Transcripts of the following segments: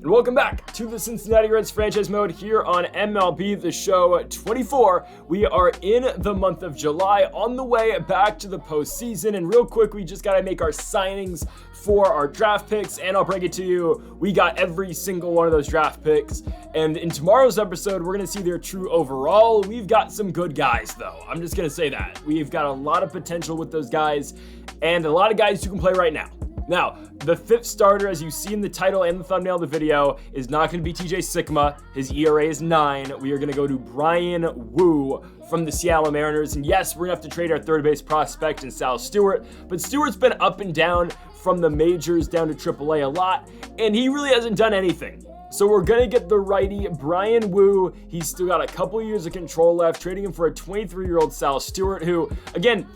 And welcome back to the Cincinnati Reds franchise mode here on MLB The Show 24. We are in the month of July, on the way back to the postseason. And real quick, we just got to make our signings for our draft picks, and I'll bring it to you. We got every single one of those draft picks. And in tomorrow's episode, we're going to see their true overall. We've got some good guys, though. I'm just going to say that. We've got a lot of potential with those guys, and a lot of guys who can play right now. Now, the fifth starter, as you see in the title and the thumbnail of the video, is not going to be TJ Sigma. His ERA is 9. We are going to go to Brian Wu from the Seattle Mariners. And yes, we're going to have to trade our third base prospect in Sal Stewart. But Stewart's been up and down from the majors down to AAA a lot, and he really hasn't done anything. So we're going to get the righty Brian Wu. He's still got a couple years of control left, trading him for a 23-year-old Sal Stewart, who, again,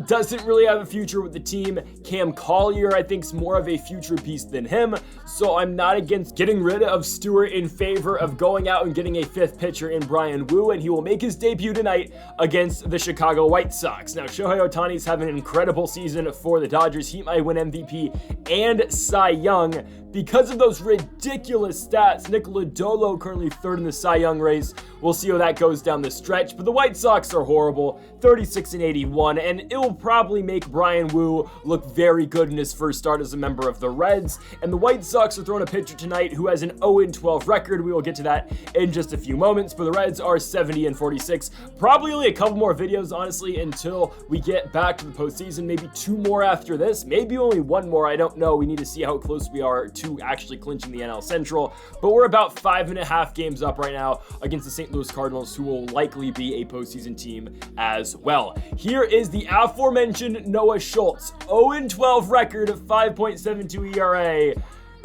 doesn't really have a future with the team. Cam Collier, I think, is more of a future piece than him. So I'm not against getting rid of Stewart in favor of going out and getting a fifth pitcher in Brian Wu, and he will make his debut tonight against the Chicago White Sox. Now, Shohei Ohtani's having an incredible season for the Dodgers. He might win MVP and Cy Young because of those ridiculous stats. Nick Lodolo currently third in the Cy Young race. We'll see how that goes down the stretch, but the White Sox are horrible, 36-81, and it will probably make Brian Wu look very good in his first start as a member of the Reds. And the White Sox are throwing a pitcher tonight who has an 0-12 record. We will get to that in just a few moments, but the Reds are 70-46. Probably only a couple more videos, honestly, until we get back to the postseason. Maybe 2 more after this, maybe only 1 more. I don't know. We need to see how close we are to actually clinching the NL Central, but we're about 5.5 games up right now against the St. Louis Cardinals, who will likely be a postseason team as well. Here is the aforementioned Noah Schultz, 0-12 record of 5.72 ERA.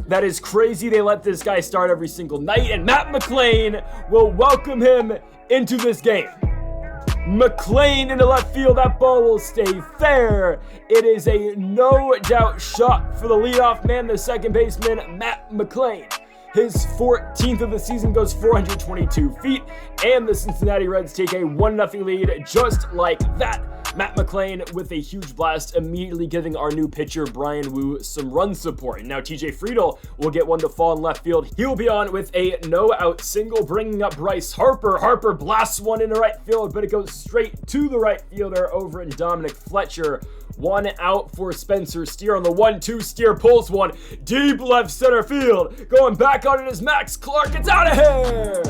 That is crazy. They let this guy start every single night, and Matt McLain will welcome him into this game. McLain into left field. That ball will stay fair. It is a no doubt shot for the leadoff man, the second baseman, Matt McLain. His 14th of the season goes 422 feet, and the Cincinnati Reds take a 1-0 lead just like that. Matt McLain with a huge blast, immediately giving our new pitcher, Brian Wu, some run support. And now TJ Friedl will get one to fall in left field. He will be on with a no-out single, bringing up Bryce Harper. Harper blasts one into right field, but it goes straight to the right fielder over in Dominic Fletcher. 1 out for Spencer Steer on the 1-2. Steer pulls one deep left center field. Going back on it is Max Clark. It's out of here!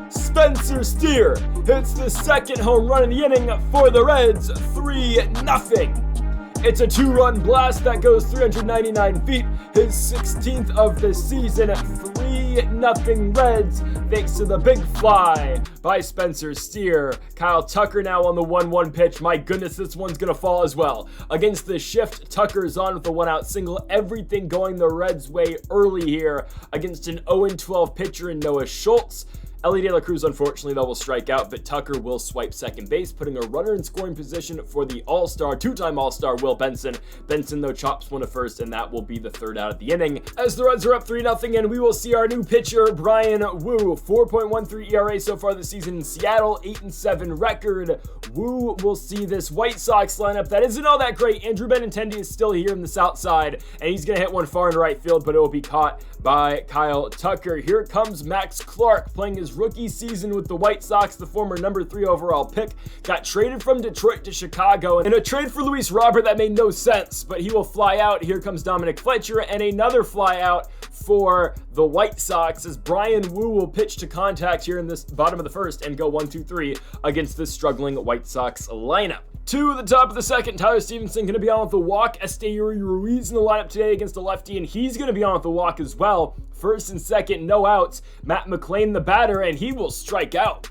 Spencer Steer hits the second home run in the inning for the Reds, 3-0. It's a 2-run blast that goes 399 feet, his 16th of the season, 3-0 Reds, thanks to the big fly by Spencer Steer. Kyle Tucker now on the 1-1 pitch. My goodness, this one's going to fall as well. Against the shift, Tucker's on with a 1-out single. Everything going the Reds' way early here against an 0-12 pitcher in Noah Schultz. Ellie De La Cruz, unfortunately, though, will strike out, but Tucker will swipe second base, putting a runner in scoring position for the All-Star, 2-time All-Star Will Benson. Benson, though, chops one to first, and that will be the 3rd out of the inning. As the Reds are up 3-0, and we will see our new pitcher, Brian Wu, 4.13 ERA so far this season in Seattle, 8-7 record. Wu will see this White Sox lineup that isn't all that great. Andrew Benintendi is still here in the south side, and he's going to hit one far into right field, but it will be caught by Kyle Tucker. Here comes Max Clark playing his rookie season with the White Sox, the former number 3 overall pick. Got traded from Detroit to Chicago in a trade for Luis Robert that made no sense, but he will fly out. Here comes Dominic Fletcher, and another fly out for the White Sox as Brian Wu will pitch to contact here in this bottom of the first and go 1-2-3 against this struggling White Sox lineup. To the top of the second, Tyler Stevenson going to be on with the walk. Esteury Ruiz in the lineup today against the lefty, and he's going to be on with the walk as well. First and second, no outs. Matt McLain, the batter, and he will strike out.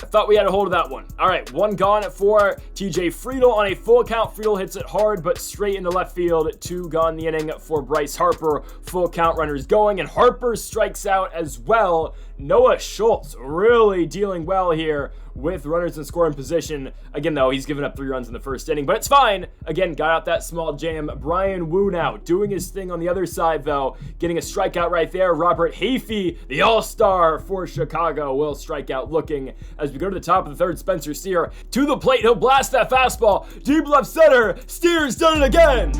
I thought we had a hold of that one. All right, 1 gone for TJ Friedl on a full count. Friedl hits it hard, but straight into left field. 2 gone the inning for Bryce Harper. Full count runners going, and Harper strikes out as well. Noah Schultz really dealing well here with runners in scoring position. Again, though, he's given up 3 runs in the first inning, but it's fine. Again, got out that small jam. Brian Wu now doing his thing on the other side, though, getting a strikeout right there. Robert Hafey, the all-star for Chicago, will strike out looking. As we go to the top of the third, Spencer Steer to the plate. He'll blast that fastball. Deep left center. Steer's done it again.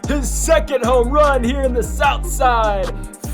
His second home run here in the south side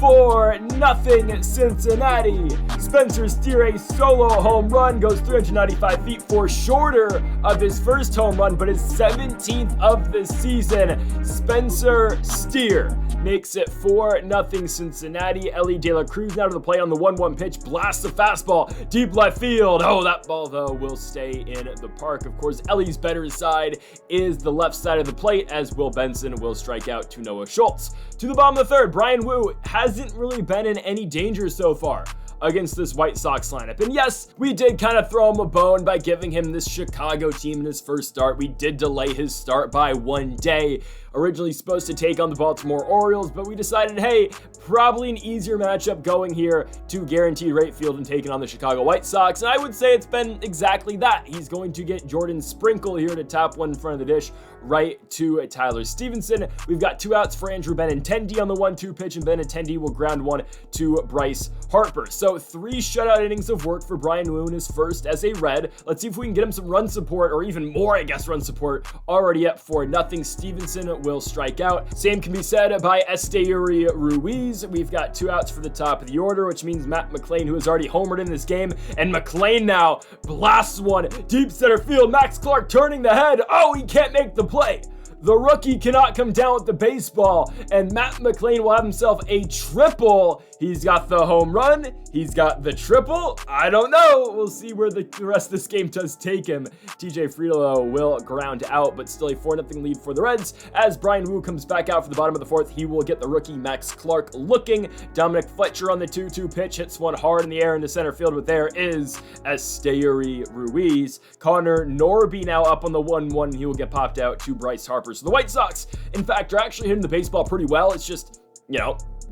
4-0 Cincinnati. Spencer Steer, a solo home run, goes 395 feet, for shorter of his first home run, but his 17th of the season. Spencer Steer makes it 4-0 Cincinnati. Elly De La Cruz now to the plate on the 1-1 pitch, blasts the fastball deep left field. Oh, that ball though will stay in the park. Of course, Elly's better side is the left side of the plate, as Will Benson will strike out to Noah Schultz. To the bottom of the third, Bryan Woo hasn't really been in any danger so far against this White Sox lineup. And yes, we did kind of throw him a bone by giving him this Chicago team in his first start. We did delay his start by 1 day. Originally supposed to take on the Baltimore Orioles, but we decided, hey, probably an easier matchup going here to guaranteed right field and taking on the Chicago White Sox. And I would say it's been exactly that. He's going to get Jordan Sprinkle here to tap one in front of the dish, right to Tyler Stevenson. We've got 2 outs for Andrew Benintendi on the 1-2 pitch, and Benintendi will ground one to Bryce Harper. So 3 shutout innings of work for Bryan Woo in his first as a Red. Let's see if we can get him some run support, or even more, I guess, run support. Already up 4-0. Stevenson will strike out. Same can be said by Esteury Ruiz. We've got 2 outs for the top of the order, which means Matt McLain, who has already homered in this game, and McLain now blasts one deep center field. Max Clark turning the head. Oh, he can't make the play. The rookie cannot come down with the baseball, and Matt McLain will have himself a triple. He's got the home run. He's got the triple. I don't know. We'll see where the rest of this game does take him. TJ Friedel will ground out, but still a 4-0 lead for the Reds. As Bryan Woo comes back out for the bottom of the fourth, he will get the rookie Max Clark looking. Dominic Fletcher on the 2-2 pitch hits one hard in the air into center field, but there is Esteury Ruiz. Connor Norby now up on the 1-1, and he will get popped out to Bryce Harper. So the White Sox, in fact, are actually hitting the baseball pretty well. It's just,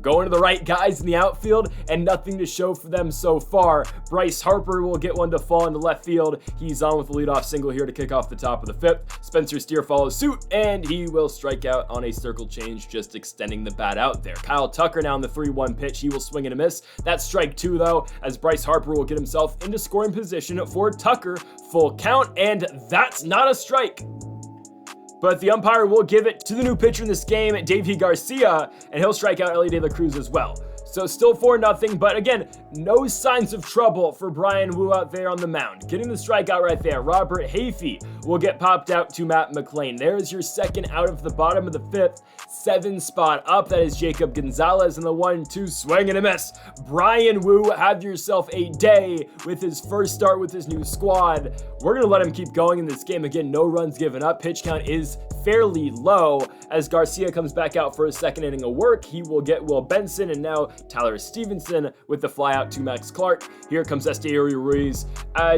going to the right guys in the outfield, and nothing to show for them so far. Bryce Harper will get one to fall into left field. He's on with the leadoff single here to kick off the top of the 5th. Spencer Steer follows suit, and he will strike out on a circle change, just extending the bat out there. Kyle Tucker now on the 3-1 pitch. He will swing and a miss. That's strike 2 though, as Bryce Harper will get himself into scoring position for Tucker. Full count, and that's not a strike. But the umpire will give it to the new pitcher in this game, Davey Garcia, and he'll strike out Elly De La Cruz as well. So still 4-0, but again, no signs of trouble for Bryan Woo out there on the mound. Getting the strikeout right there. Robert Hafey will get popped out to Matt McLain. There's your second out of the bottom of the 5th. 7 spot up. That is Jacob Gonzalez in the 1-2 swing and a miss. Bryan Woo, have yourself a day with his first start with his new squad. We're going to let him keep going in this game. Again, no runs given up. Pitch count is fairly low as Garcia comes back out for his second inning of work. He will get Will Benson and now Tyler Stevenson with the fly out to Max Clark. Here comes Esteury Ruiz.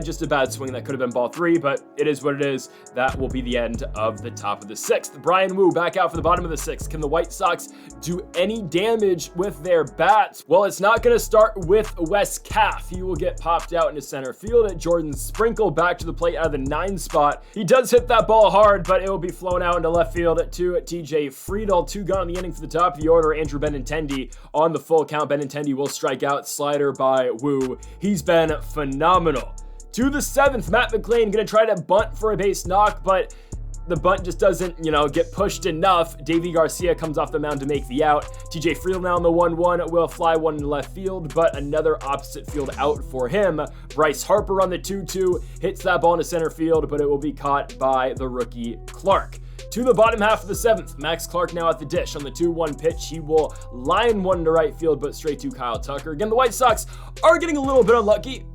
Just a bad swing. That could have been ball 3, but it is what it is. That will be the end of the top of the 6th. Bryan Woo back out for the bottom of the 6th. Can the White Sox do any damage with their bats? Well, it's not going to start with Wes Kaff. He will get popped out into center field. At Jordan Sprinkle back to the plate out of the 9 spot. He does hit that ball hard, but it will be flown out into left field to TJ Friedel. 2 gone in the inning for the top of the order. Andrew Benintendi on the full count. Benintendi will strike out. Slider by Woo. He's been phenomenal. To the 7th, Matt McLain going to try to bunt for a base knock, but the bunt just doesn't, get pushed enough. Davey Garcia comes off the mound to make the out. TJ Friedel now on the 1-1 will fly one in left field, but another opposite field out for him. Bryce Harper on the 2-2 hits that ball into center field, but it will be caught by the rookie Clark. To the bottom half of the 7th, Max Clark now at the dish on the 2-1 pitch. He will line one to right field, but straight to Kyle Tucker. Again, the White Sox are getting a little bit unlucky.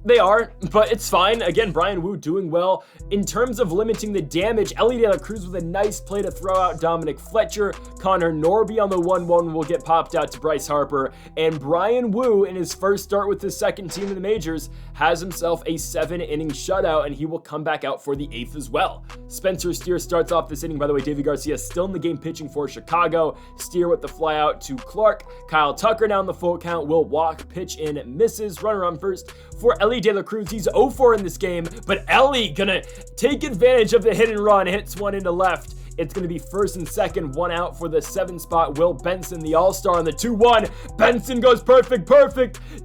They are, but it's fine. Again, Bryan Woo doing well. In terms of limiting the damage, Elly De La Cruz with a nice play to throw out Dominic Fletcher. Connor Norby on the 1-1 will get popped out to Bryce Harper. And Bryan Woo, in his first start with his second team in the majors, has himself a 7-inning shutout, and he will come back out for the 8th as well. Spencer Steer starts off this inning. By the way, Davey Garcia still in the game pitching for Chicago. Steer with the fly out to Clark. Kyle Tucker down the full count will walk, pitch in, misses. Runner on first for Elly De La Cruz. He's 0-4 in this game, but Elly gonna take advantage of the hit and run, hits one into left. It's going to be first and second, 1 out for the 7 spot. Will Benson, the all-star on the 2-1. Benson goes perfect,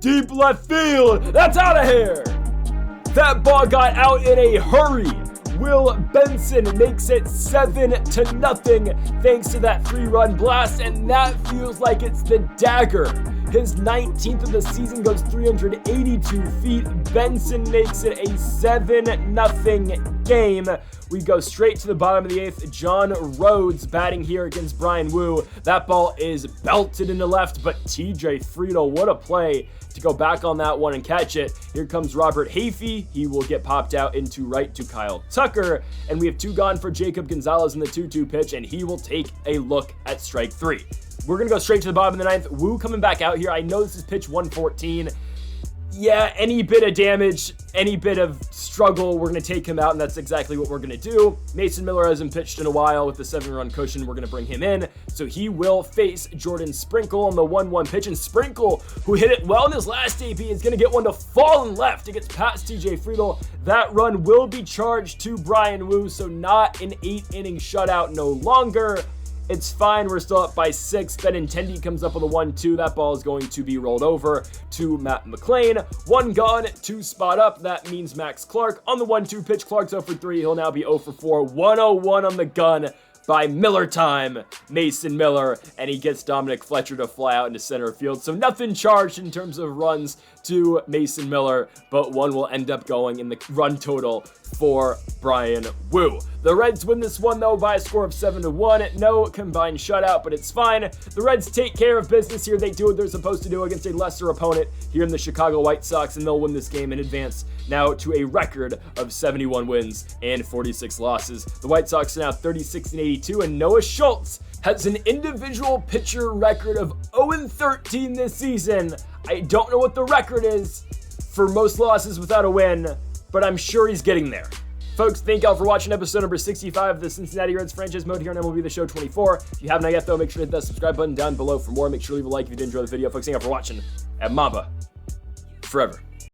deep left field. That's out of here. That ball got out in a hurry. Will Benson makes it 7-0 thanks to that 3-run blast, and that feels like it's the dagger. His 19th of the season goes 382 feet. Benson makes it a 7-0 game. We go straight to the bottom of the 8th. John Rhodes batting here against Bryan Woo. That ball is belted into left, but TJ Friedl, what a play to go back on that one and catch it. Here comes Robert Hafey. He will get popped out into right to Kyle Tucker. And we have 2 gone for Jacob Gonzalez in the 2-2 pitch, and he will take a look at strike 3. We're going to go straight to the bottom of the 9th. Woo coming back out here. I know this is pitch 114. Yeah, any bit of damage, any bit of struggle, we're going to take him out, and that's exactly what we're going to do. Mason Miller hasn't pitched in a while with the 7-run cushion. We're going to bring him in, so he will face Jordan Sprinkle on the 1-1 pitch, and Sprinkle, who hit it well in his last AB, is going to get one to fall in left. It gets past TJ Friedl. That run will be charged to Bryan Woo, so not an 8-inning shutout no longer. It's fine. We're still up by 6. Benintendi comes up with a 1-2. That ball is going to be rolled over to Matt McLean. 1 gone, 2 spot up. That means Max Clark on the 1-2 pitch. Clark's 0 for 3. He'll now be 0 for 4. 101 on the gun by Miller time. Mason Miller, and he gets Dominic Fletcher to fly out into center field. So nothing charged in terms of runs to Mason Miller, but 1 will end up going in the run total for Bryan Woo. The Reds win this one though by a score of 7-1. No combined shutout, but it's fine. The Reds take care of business here. They do what they're supposed to do against a lesser opponent here in the Chicago White Sox, and they'll win this game and advance now to a record of 71 wins and 46 losses. The White Sox are now 36-82, and Noah Schultz has an individual pitcher record of 0-13 this season. I don't know what the record is for most losses without a win, but I'm sure he's getting there. Folks, thank y'all for watching episode number 65 of the Cincinnati Reds franchise mode here on MLB The Show 24. If you haven't yet, though, make sure to hit that subscribe button down below for more. Make sure to leave a like if you did enjoy the video. Folks, thank y'all for watching. And Mamba forever.